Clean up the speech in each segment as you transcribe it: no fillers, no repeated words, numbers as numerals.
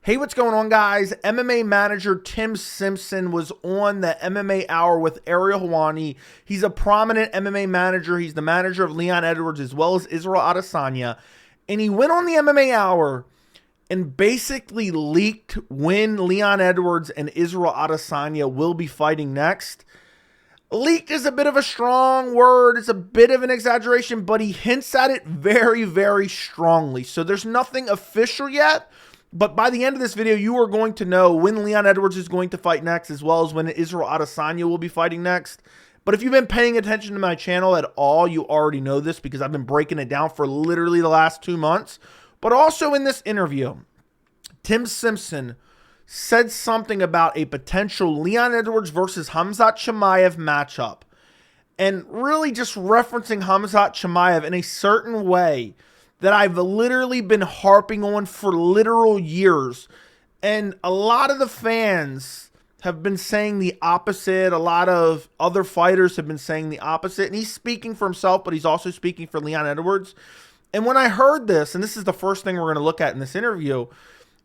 Hey, what's going on, guys? MMA manager Tim Simpson was on the MMA Hour with Ariel Helwani. He's a prominent MMA manager. He's the manager of Leon Edwards as well as Israel Adesanya. And he went on the MMA Hour and basically leaked when Leon Edwards and Israel Adesanya will be fighting next. Leaked is a bit of a strong word. It's a bit of an exaggeration, but he hints at it very, very strongly. So there's nothing official yet. But by the end of this video, you are going to know when Leon Edwards is going to fight next, as well as when Israel Adesanya will be fighting next. But if you've been paying attention to my channel at all, you already know this because I've been breaking it down for literally the last 2 months. But also in this interview, Tim Simpson said something about a potential Leon Edwards versus Khamzat Chimaev matchup. And really just referencing Khamzat Chimaev in a certain way that I've literally been harping on for literal years. And a lot of the fans have been saying the opposite. A lot of other fighters have been saying the opposite. And he's speaking for himself, but he's also speaking for Leon Edwards. And when I heard this, and this is the first thing we're going to look at in this interview,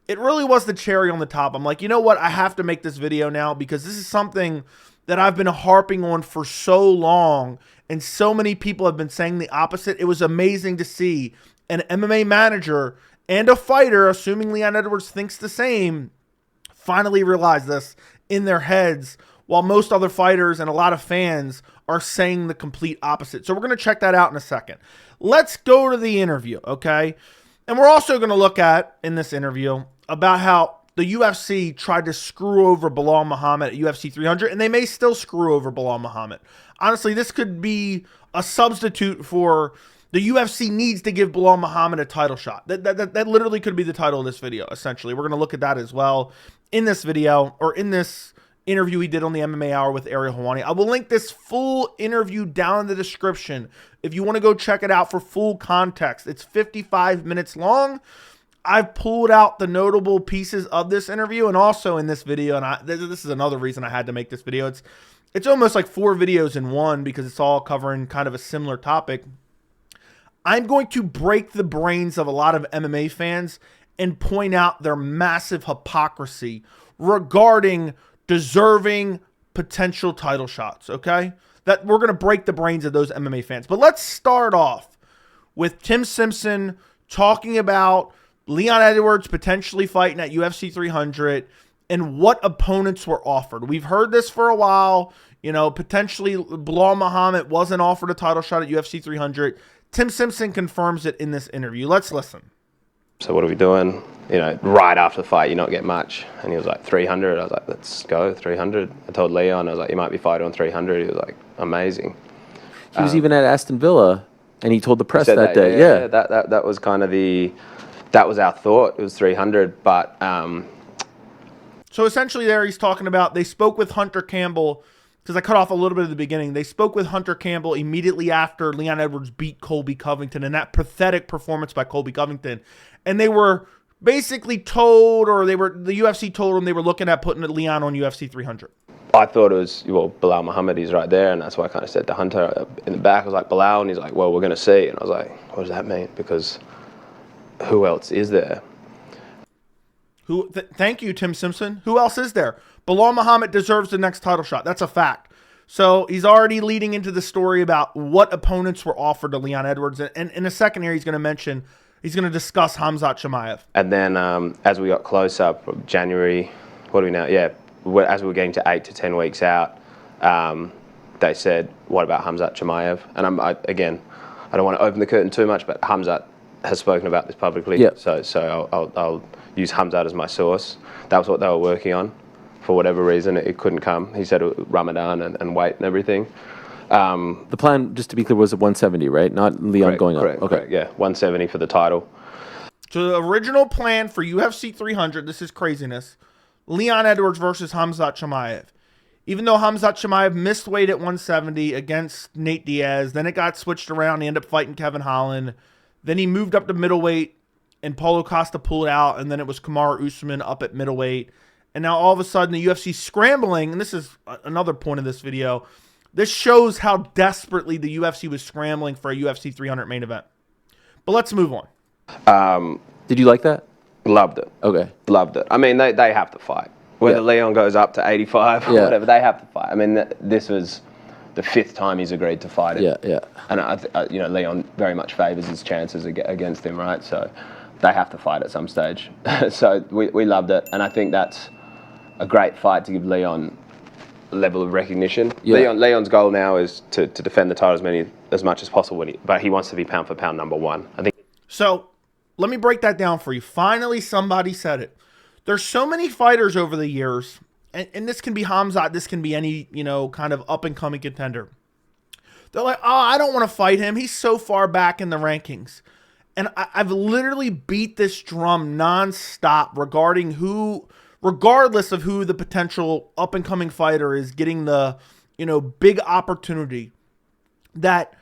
it really was the cherry on the top. I'm like, you know what? I have to make this video now because this is something that I've been harping on for so long. And so many people have been saying the opposite. It was amazing to see an MMA manager and a fighter, assuming Leon Edwards thinks the same, finally realize this in their heads, while most other fighters and a lot of fans are saying the complete opposite. So we're going to check that out in a second. Let's go to the interview, okay? And we're also going to look at, in this interview, about how the UFC tried to screw over Belal Muhammad at UFC 300, and they may still screw over Belal Muhammad. Honestly, this could be a substitute for the UFC needs to give Belal Muhammad a title shot. That literally could be the title of this video, essentially. We're going to look at that as well in this video, or in this interview he did on the MMA Hour with Ariel Helwani. I will link this full interview down in the description if you want to go check it out for full context. It's 55 minutes long. I've pulled out the notable pieces of this interview, and also in this video, and this is another reason I had to make this video. It's almost like 4 videos in one because it's all covering kind of a similar topic. I'm going to break the brains of a lot of MMA fans and point out their massive hypocrisy regarding deserving potential title shots, okay? That we're going to break the brains of those MMA fans. But let's start off with Tim Simpson talking about Leon Edwards potentially fighting at UFC 300 and what opponents were offered. We've heard this for a while. You know, potentially Belal Muhammad wasn't offered a title shot at UFC 300. Tim Simpson confirms it in this interview. Let's listen. So what are we doing? You know, right after the fight, you not get much. And he was like, 300. I was like, let's go, 300. I told Leon, I was like, you might be fighting on 300. He was like, amazing. He was even at Aston Villa, and he told the press that day. Yeah, that was kind of that was our thought. It was 300, but... So essentially there he's talking about, they spoke with Hunter Campbell, because I cut off a little bit at the beginning. They spoke with Hunter Campbell immediately after Leon Edwards beat Colby Covington and that pathetic performance by Colby Covington. And they were basically told, or the UFC told them they were looking at putting Leon on UFC 300. I thought it was, well, Belal Muhammad, he's right there, and that's why I kind of said to Hunter in the back, I was like, Belal, and he's like, well, we're going to see. And I was like, what does that mean? Because who else is there? Thank you, Tim Simpson. Who else is there? Belal Muhammad deserves the next title shot. That's a fact. So he's already leading into the story about what opponents were offered to Leon Edwards. And in a second here, he's going to discuss Khamzat Chimaev. And then as we got closer, January, what are we now? Yeah, as we were getting to 8 to 10 weeks out, they said, what about Khamzat Chimaev? And again, I don't want to open the curtain too much, but Khamzat has spoken about this publicly. Yep. So I'll use Khamzat as my source. That was what they were working on. For whatever reason, it couldn't come. He said Ramadan and weight and everything. The plan, just to be clear, was at 170, right? Not Leon going up. Correct, okay. Yeah, 170 for the title. So the original plan for UFC 300, this is craziness, Leon Edwards versus Khamzat Chimaev. Even though Khamzat Chimaev missed weight at 170 against Nate Diaz, then it got switched around. He ended up fighting Kevin Holland. Then he moved up to middleweight, and Paulo Costa pulled out, and then it was Kamaru Usman up at middleweight. And now all of a sudden the UFC scrambling, and this is another point of this video, this shows how desperately the UFC was scrambling for a UFC 300 main event. But let's move on. Did you like that? Loved it. Okay. Loved it. I mean, they have to fight. Whether Leon goes up to 85 or whatever, they have to fight. I mean, this was the 5th time he's agreed to fight it. Yeah. And Leon very much favours his chances against him, right? So they have to fight at some stage. So we loved it, and I think that's a great fight to give Leon a level of recognition. Yeah. Leon's goal now is to defend the title as much as possible, but he wants to be pound for pound #1. I think. So let me break that down for you. Finally, somebody said it. There's so many fighters over the years, and this can be Khamzat, this can be any, kind of up-and-coming contender. They're like, oh, I don't want to fight him. He's so far back in the rankings. And I've literally beat this drum nonstop regardless of who the potential up-and-coming fighter is getting the, big opportunity that,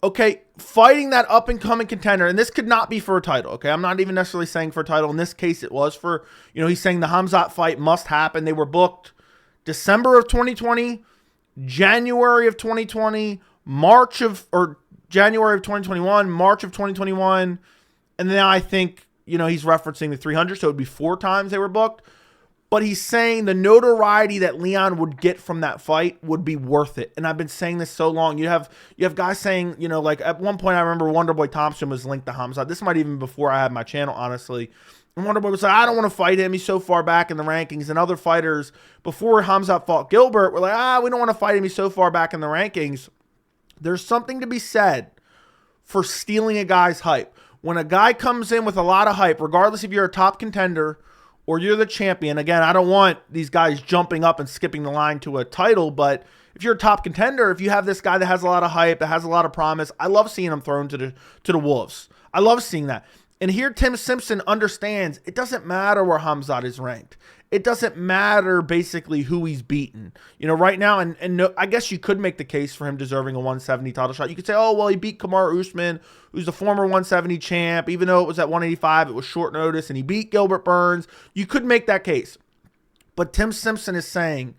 okay, fighting that up-and-coming contender, and this could not be for a title, okay? I'm not even necessarily saying for a title. In this case, it was for, he's saying the Khamzat fight must happen. They were booked December of 2020, January of 2020, January of 2021, March of 2021, and then I think, he's referencing the 300, so it would be 4 times they were booked. But he's saying the notoriety that Leon would get from that fight would be worth it. And I've been saying this so long. You have guys saying, like at one point I remember Wonderboy Thompson was linked to Khamzat. This might even before I had my channel, honestly. And Wonderboy was like, I don't want to fight him. He's so far back in the rankings. And other fighters before Khamzat fought Gilbert were like, we don't want to fight him. He's so far back in the rankings. There's something to be said for stealing a guy's hype. When a guy comes in with a lot of hype, regardless if you're a top contender or you're the champion, again, I don't want these guys jumping up and skipping the line to a title, but if you're a top contender, if you have this guy that has a lot of hype, that has a lot of promise, I love seeing him thrown to the wolves. I love seeing that. And here Tim Simpson understands it doesn't matter where Khamzat is ranked. It doesn't matter basically who he's beaten. Right now, and no, I guess you could make the case for him deserving a 170 title shot. You could say, oh, well, he beat Kamaru Usman, who's the former 170 champ. Even though it was at 185, it was short notice, and he beat Gilbert Burns. You could make that case. But Tim Simpson is saying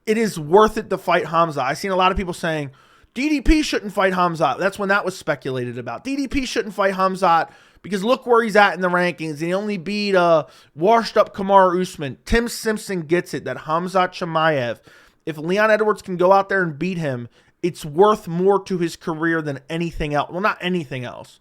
it is worth it to fight Khamzat. I've seen a lot of people saying, DDP shouldn't fight Khamzat. That's when that was speculated about. DDP shouldn't fight Khamzat because look where he's at in the rankings. He only beat washed up Kamaru Usman. Tim Simpson gets it that Khamzat Chimaev, if Leon Edwards can go out there and beat him, it's worth more to his career than anything else. Well, not anything else,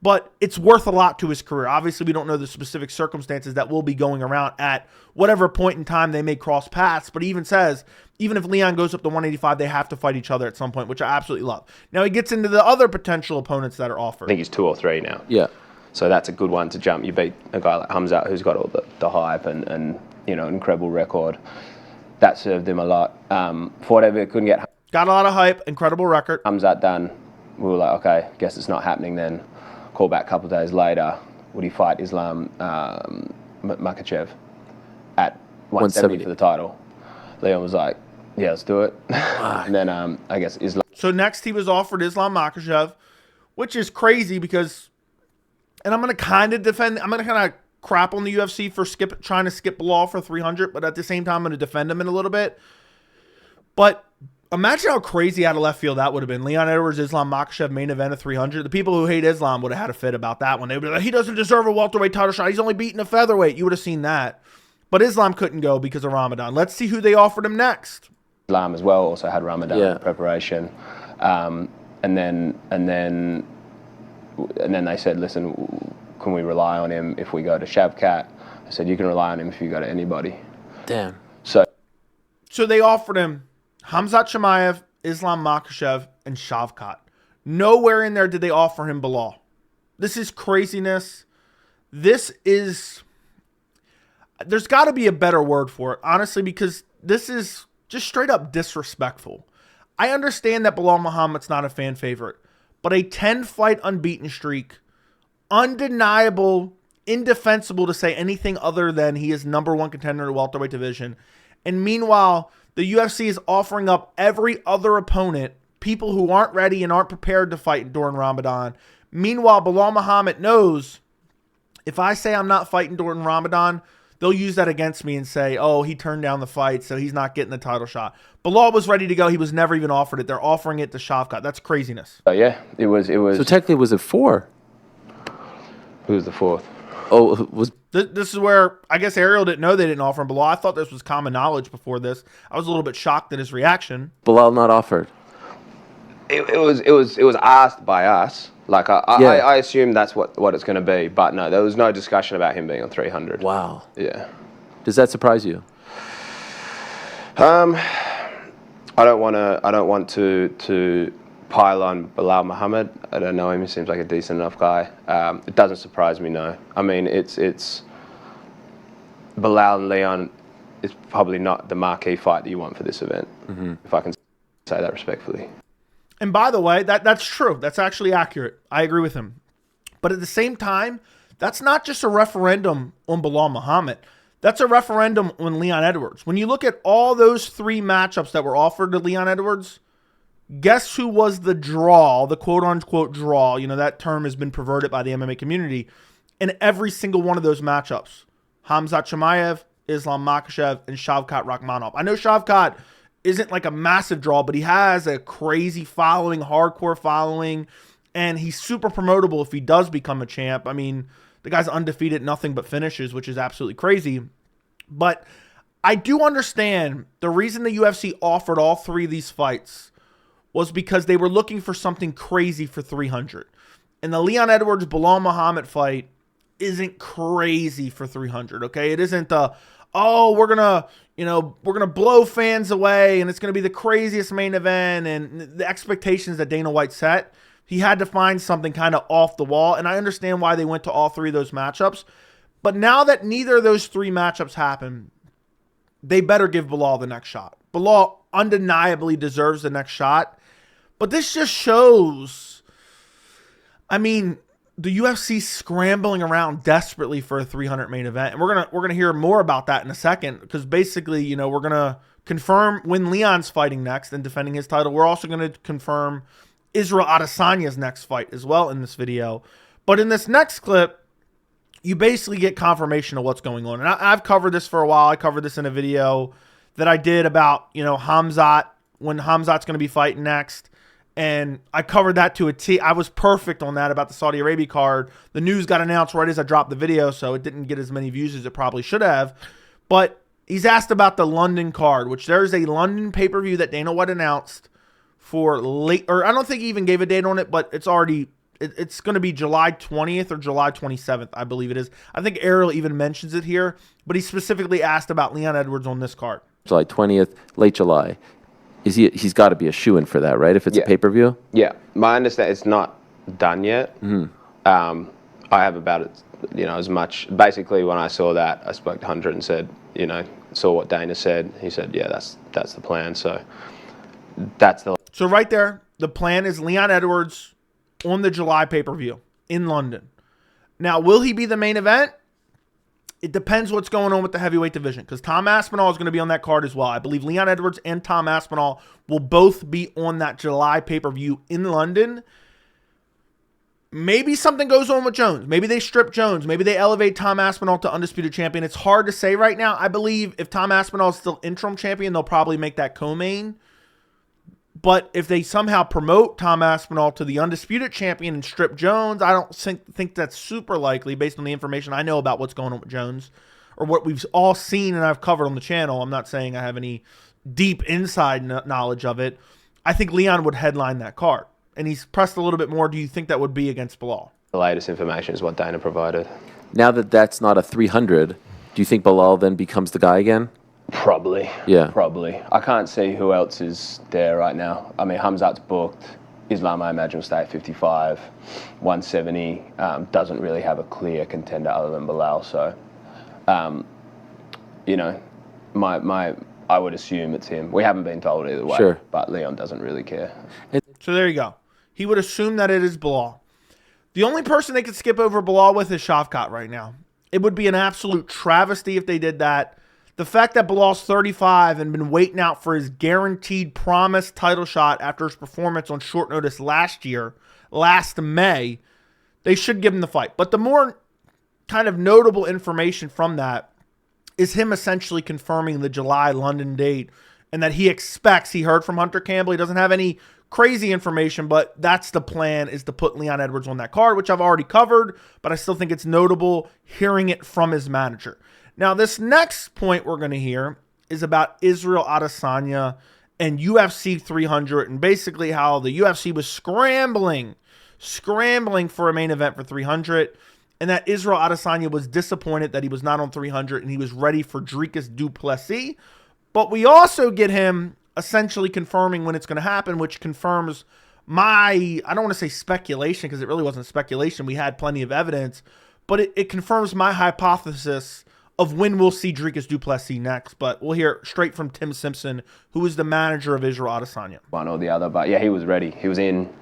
but it's worth a lot to his career. Obviously, we don't know the specific circumstances that will be going around at whatever point in time they may cross paths, but he even says, even if Leon goes up to 185, they have to fight each other at some point, which I absolutely love. Now he gets into the other potential opponents that are offered. I think he's 2 or 3 now. Yeah. So that's a good one to jump. You beat a guy like Khamzat who's got all the hype and incredible record. That served him a lot. For whatever, couldn't get... Got a lot of hype, incredible record. Khamzat done. We were like, okay, guess it's not happening then. Call back a couple of days later. Would he fight Islam Makhachev at 170 for the title? Leon was like, yeah, let's do it. And then I guess Islam... So next he was offered Islam Makhachev, which is crazy because... And I'm going to kind of defend... I'm going to kind of crap on the UFC for trying to skip Bilal for 300, but at the same time, I'm going to defend him in a little bit. But imagine how crazy out of left field that would have been. Leon Edwards, Islam Makhachev, main event of 300. The people who hate Islam would have had a fit about that one. They would be like, he doesn't deserve a welterweight title shot. He's only beaten a featherweight. You would have seen that. But Islam couldn't go because of Ramadan. Let's see who they offered him next. Islam as well also had Ramadan preparation. And then they said, listen, can we rely on him if we go to Shavkat? I said, you can rely on him if you go to anybody. Damn. So they offered him Khamzat Chimaev, Islam Makhachev, and Shavkat. Nowhere in there did they offer him Bilal. This is craziness. There's got to be a better word for it, honestly, because this is just straight up disrespectful. I understand that Bilal Muhammad's not a fan favorite, but a 10-fight unbeaten streak, undeniable, indefensible to say anything other than he is #1 contender in the welterweight division. And meanwhile, the UFC is offering up every other opponent, people who aren't ready and aren't prepared to fight during Ramadan. Meanwhile, Bilal Muhammad knows if I say I'm not fighting during Ramadan, they'll use that against me and say, oh, he turned down the fight, so he's not getting the title shot. Bilal was ready to go. He was never even offered it. They're offering it to Shavkat. That's craziness. Yeah, it was. So technically, was it 4? Who was the 4th? Oh, was This is where I guess Ariel didn't know they didn't offer him Bilal. I thought this was common knowledge before this. I was a little bit shocked at his reaction. Bilal not offered? It was asked by us. Like I assumed that's what it's going to be, but no, there was no discussion about him being on 300. Wow. Yeah. Does that surprise you? I don't want to pile on Bilal Muhammad. I don't know him. He seems like a decent enough guy. It doesn't surprise me, no. I mean, it's Bilal and Leon is probably not the marquee fight that you want for this event, if I can say that respectfully. And by the way, that's true. That's actually accurate. I agree with him. But at the same time, that's not just a referendum on Bilal Muhammad. That's a referendum on Leon Edwards. When you look at all those 3 matchups that were offered to Leon Edwards, guess who was the draw, the quote-unquote draw? You know, that term has been perverted by the MMA community. In every single one of those matchups, Khamzat Chimaev, Islam Makhachev, and Shavkat Rakhmonov. I know Shavkat isn't like a massive draw, but he has a crazy following, hardcore following, and he's super promotable if he does become a champ. I mean, the guy's undefeated, nothing but finishes, which is absolutely crazy. But I do understand the reason the UFC offered all 3 of these fights was because they were looking for something crazy for 300. And the Leon Edwards Bilal Muhammad fight isn't crazy for 300, okay? It isn't we're gonna blow fans away and it's gonna be the craziest main event and the expectations that Dana White set. He had to find something kind of off the wall, and I understand why they went to all 3 of those matchups. But now that neither of those 3 matchups happen, they better give Bilal the next shot. Bilal undeniably deserves the next shot. But this just shows, I mean, the UFC scrambling around desperately for a 300 main event. And we're gonna hear more about that in a second, because basically, you know, we're gonna confirm when Leon's fighting next and defending his title. We're also gonna confirm Israel Adesanya's next fight as well in this video. But in this next clip, you basically get confirmation of what's going on. And I've covered this for a while. I covered this in a video that I did about, you know, Khamzat, when Khamzat's going to be fighting next. And I covered that to a T. I was perfect on that about the Saudi Arabia card. The news got announced right as I dropped the video, so it didn't get as many views as it probably should have. But he's asked about the London card, which there's a London pay-per-view that Dana White announced for late, or I don't think he even gave a date on it, but it's already, it's going to be July 20th or July 27th, I believe it is. I think Ariel even mentions it here, but he specifically asked about Leon Edwards on this card. July 20th, late July. He's got to be a shoo-in for that, right? If it's a pay-per-view? Yeah. My understanding, it's not done yet. I have about it, you know, as much. Basically, when I saw that, I spoke to Hunter and said, you know, saw what Dana said. He said, yeah, that's the plan. So that's the... So right there, the plan is Leon Edwards on the July pay-per-view in London. Now, will he be the main event? It depends what's going on with the heavyweight division, because Tom Aspinall is going to be on that card as well. I believe Leon Edwards and Tom Aspinall will both be on that July pay-per-view in London. Maybe something goes on with Jones. Maybe they strip Jones. Maybe they elevate Tom Aspinall to undisputed champion. It's hard to say right now. I believe if Tom Aspinall is still interim champion, they'll probably make that co-main. But if they somehow promote Tom Aspinall to the undisputed champion and strip Jones, I don't think that's super likely based on the information I know about what's going on with Jones, or what we've all seen and I've covered on the channel. I'm not saying I have any deep inside knowledge of it. I think Leon would headline that card. And he's pressed a little bit more. Do you think that would be against Bilal? The latest information is what Dana provided. Now that that's not a 300, do you think Bilal then becomes the guy again? Probably. Yeah. Probably. I can't see who else is there right now. I mean, Khamzat's booked. Islam, I imagine, will stay at 55. 170 doesn't really have a clear contender other than Bilal. So, you know, I would assume it's him. We haven't been told either way. Sure. But Leon doesn't really care. So there you go. He would assume that it is Bilal. The only person they could skip over Bilal with is Shavkat right now. It would be an absolute travesty if they did that. The fact that Bilal's 35 and been waiting out for his guaranteed promised title shot after his performance on short notice last May, they should give him the fight. But the more kind of notable information from that is him essentially confirming the July London date and that he expects, he heard from Hunter Campbell. He doesn't have any crazy information, but that's the plan, is to put Leon Edwards on that card, which I've already covered, but I still think it's notable hearing it from his manager. Now, this next point we're going to hear is about Israel Adesanya and UFC 300, and basically how the UFC was scrambling for a main event for 300, and that Israel Adesanya was disappointed that he was not on 300 and he was ready for Dricus du Plessis. But we also get him essentially confirming when it's going to happen, which confirms my, I don't want to say speculation because it really wasn't speculation. We had plenty of evidence, but it confirms my hypothesis of when we'll see Dricus du Plessis next. But we'll hear straight from Tim Simpson, who is the manager of Israel Adesanya. One or the other, but yeah, he was ready. He was in.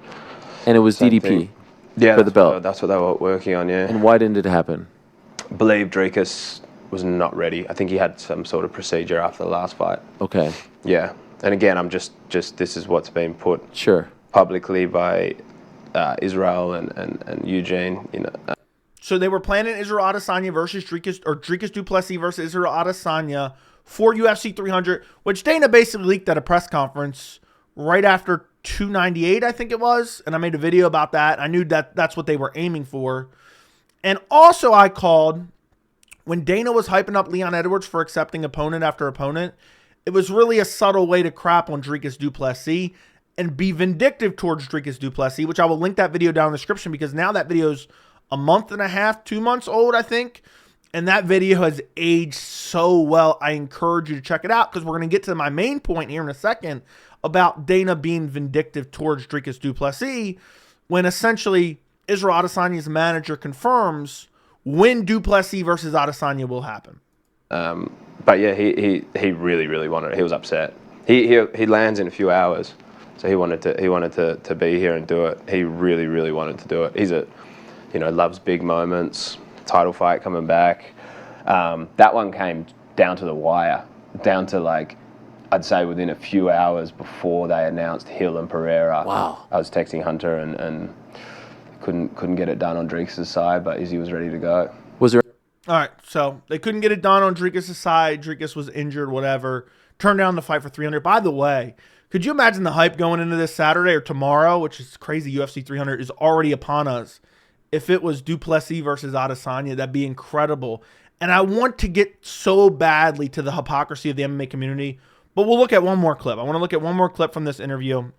And it was DDP for the belt. That's what they were working on, yeah. And why didn't it happen? I believe Dricus was not ready. I think he had some sort of procedure after the last fight. Okay. Yeah. And again, I'm just this is what's been put publicly by Israel and Eugene. So they were planning Israel Adesanya versus Dricus du Plessis versus Israel Adesanya for UFC 300, which Dana basically leaked at a press conference right after 298, I think it was. And I made a video about that. I knew that that's what they were aiming for. And also I called, when Dana was hyping up Leon Edwards for accepting opponent after opponent, it was really a subtle way to crap on Dricus du Plessis and be vindictive towards Dricus du Plessis, which I will link that video down in the description because now that video's a month and a half, 2 months old, I think. And that video has aged so well. I encourage you to check it out because we're going to get to my main point here in a second about Dana being vindictive towards Dricus du Plessis when essentially Israel Adesanya's manager confirms when du Plessis versus Adesanya will happen. But yeah, he really, really wanted it. He was upset. He lands in a few hours, so he wanted to be here and do it. He really, really wanted to do it. He's loves big moments. Title fight coming back. That one came down to the wire, down to like, I'd say within a few hours before they announced Hill and Pereira. Wow. I was texting Hunter and couldn't get it done on Dricus' side, but Izzy was ready to go. Was there? All right, so they couldn't get it done on Dricus' side. Dricus was injured, whatever. Turned down the fight for 300. By the way, could you imagine the hype going into this Saturday or tomorrow, which is crazy, UFC 300 is already upon us. If it was du Plessis versus Adesanya, that'd be incredible. And I want to get so badly to the hypocrisy of the MMA community, but we'll look at one more clip. I want to look at one more clip from this interview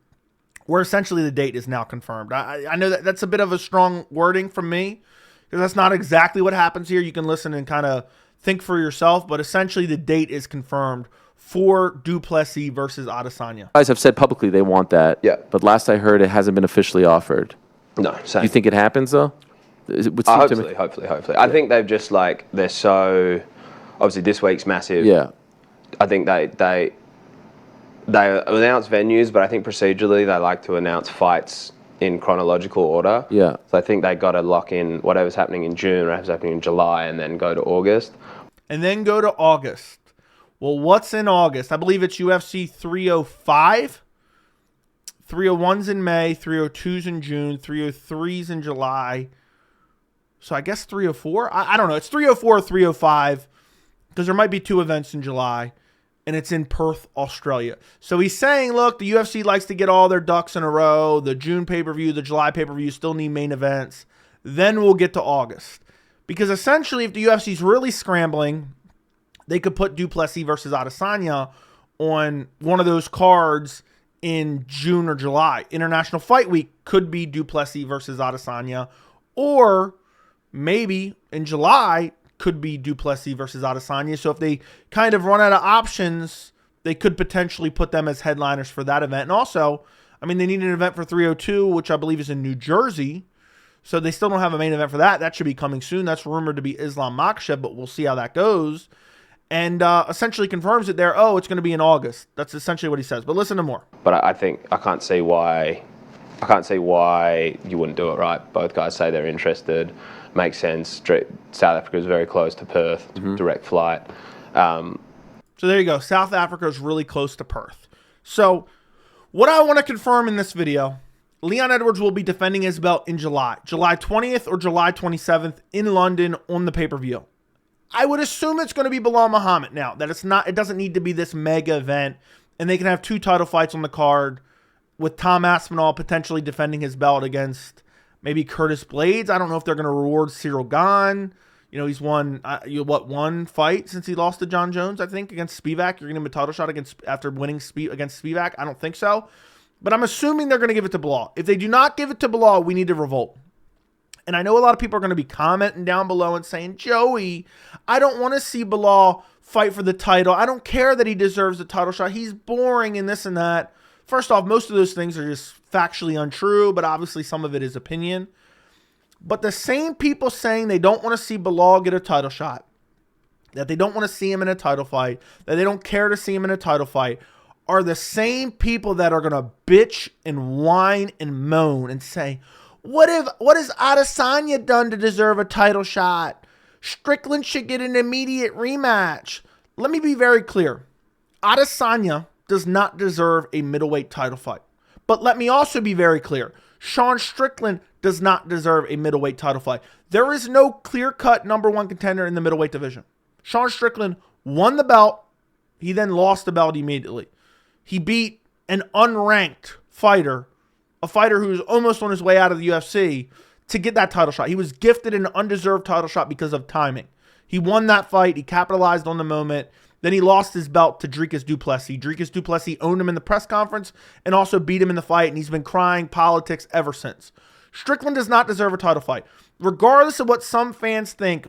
where essentially the date is now confirmed. I know that's a bit of a strong wording from me because that's not exactly what happens here. You can listen and kind of think for yourself, but essentially the date is confirmed for du Plessis versus Adesanya. Guys have said publicly they want that. Yeah. But last I heard, it hasn't been officially offered. No, same. Do you think it happens though? Hopefully. I think they've just they're so, obviously this week's massive. Yeah. I think they announce venues, but I think procedurally they like to announce fights in chronological order. Yeah. So I think they got to lock in whatever's happening in June, whatever's happening in July, and then go to August. Well, what's in August? I believe it's UFC 305. 301's in May, 302's in June, 303's in July. So I guess 304? I don't know. It's 304 or 305 because there might be two events in July, and it's in Perth, Australia. So he's saying, look, the UFC likes to get all their ducks in a row. The June pay-per-view, the July pay-per-view still need main events. Then we'll get to August. Because essentially, if the UFC's really scrambling, they could put du Plessis versus Adesanya on one of those cards in June or July. International Fight Week could be du Plessis versus Adesanya, or maybe in July could be du Plessis versus Adesanya. So if they kind of run out of options, they could potentially put them as headliners for that event. And also, I mean, they need an event for 302, which I believe is in New Jersey. So they still don't have a main event for that. That should be coming soon. That's rumored to be Islam Makhachev, but we'll see how that goes. And essentially confirms it there. Oh, it's going to be in August. That's essentially what he says. But listen to more. But I think I can't see why you wouldn't do it, right? Both guys say they're interested. Makes sense. South Africa is very close to Perth. Direct flight. So there you go. South Africa is really close to Perth. So what I want to confirm in this video, Leon Edwards will be defending his belt in July 20th or July 27th in London on the pay-per-view. I would assume it's going to be Bilal Muhammad. Now, that it doesn't need to be this mega event and they can have 2 title fights on the card with Tom Aspinall potentially defending his belt against maybe Curtis Blades. I don't know if they're going to reward Cyril Gane. You know, he's won, one fight since he lost to John Jones, I think, against Spivak. You're going to give him a title shot after winning against Spivak? I don't think so. But I'm assuming they're going to give it to Bilal. If they do not give it to Bilal, we need to revolt. And I know a lot of people are going to be commenting down below and saying, Joey, I don't want to see Bilal fight for the title. I don't care that he deserves a title shot. He's boring and this and that. First off, most of those things are just factually untrue, but obviously some of it is opinion. But the same people saying they don't want to see Bilal get a title shot, that they don't want to see him in a title fight, that they don't care to see him in a title fight, are the same people that are going to bitch and whine and moan and say, what has Adesanya done to deserve a title shot? Strickland should get an immediate rematch. Let me be very clear. Adesanya does not deserve a middleweight title fight. But let me also be very clear. Sean Strickland does not deserve a middleweight title fight. There is no clear-cut number 1 contender in the middleweight division. Sean Strickland won the belt. He then lost the belt immediately. He beat an unranked fighter, a fighter who was almost on his way out of the UFC, to get that title shot. He was gifted an undeserved title shot because of timing. He won that fight. He capitalized on the moment. Then he lost his belt to Dricus du Plessis. Dricus du Plessis owned him in the press conference and also beat him in the fight, and he's been crying politics ever since. Strickland does not deserve a title fight. Regardless of what some fans think,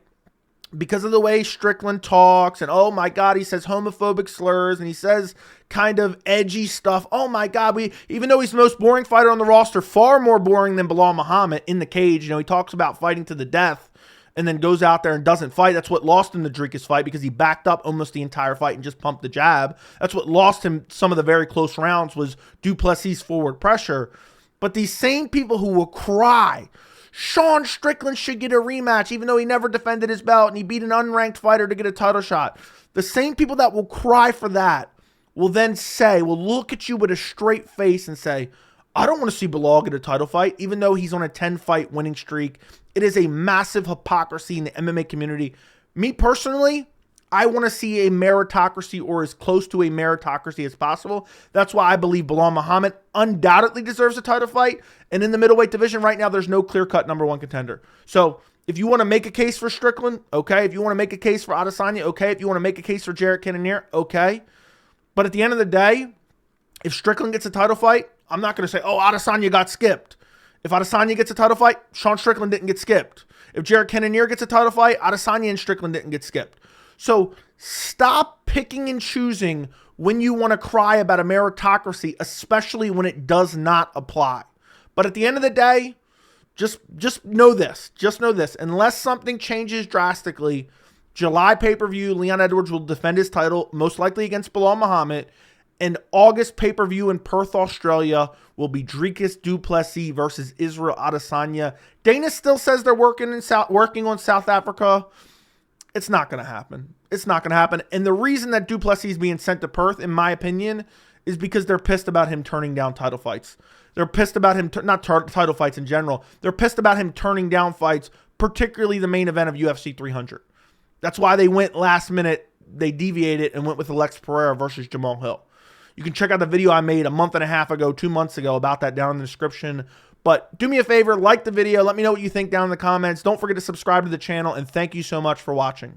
because of the way Strickland talks, and oh my God, he says homophobic slurs, and he says kind of edgy stuff. Oh my God, even though he's the most boring fighter on the roster, far more boring than Bilal Muhammad in the cage. You know, he talks about fighting to the death and then goes out there and doesn't fight. That's what lost him the Dricus fight, because he backed up almost the entire fight and just pumped the jab. That's what lost him some of the very close rounds, was du Plessis' forward pressure. But these same people who will cry, Sean Strickland should get a rematch, even though he never defended his belt and he beat an unranked fighter to get a title shot. The same people that will cry for that will then say, will look at you with a straight face and say, I don't want to see Bilal get a title fight, even though he's on a 10-fight winning streak. It is a massive hypocrisy in the MMA community. Me personally, I want to see a meritocracy, or as close to a meritocracy as possible. That's why I believe Bilal Muhammad undoubtedly deserves a title fight. And in the middleweight division right now, there's no clear-cut number 1 contender. So if you want to make a case for Strickland, okay. If you want to make a case for Adesanya, okay. If you want to make a case for Jared Cannonier, okay. But at the end of the day, if Strickland gets a title fight, I'm not going to say, oh, Adesanya got skipped. If Adesanya gets a title fight, Sean Strickland didn't get skipped. If Jared Cannonier gets a title fight, Adesanya and Strickland didn't get skipped. So stop picking and choosing when you want to cry about a meritocracy, especially when it does not apply. But at the end of the day, just know this. Just know this. Unless something changes drastically, July pay-per-view, Leon Edwards will defend his title, most likely against Bilal Muhammad. And August pay-per-view in Perth, Australia will be Dricus du Plessis versus Israel Adesanya. Dana still says they're working on South Africa. It's not going to happen. It's not going to happen. And the reason that du Plessis is being sent to Perth, in my opinion, is because they're pissed about him turning down title fights. They're pissed about him, title fights in general. They're pissed about him turning down fights, particularly the main event of UFC 300. That's why they went last minute. They deviated and went with Alex Pereira versus Jamal Hill. You can check out the video I made a month and a half ago, 2 months ago, about that down in the description. But do me a favor, like the video. Let me know what you think down in the comments. Don't forget to subscribe to the channel, and thank you so much for watching.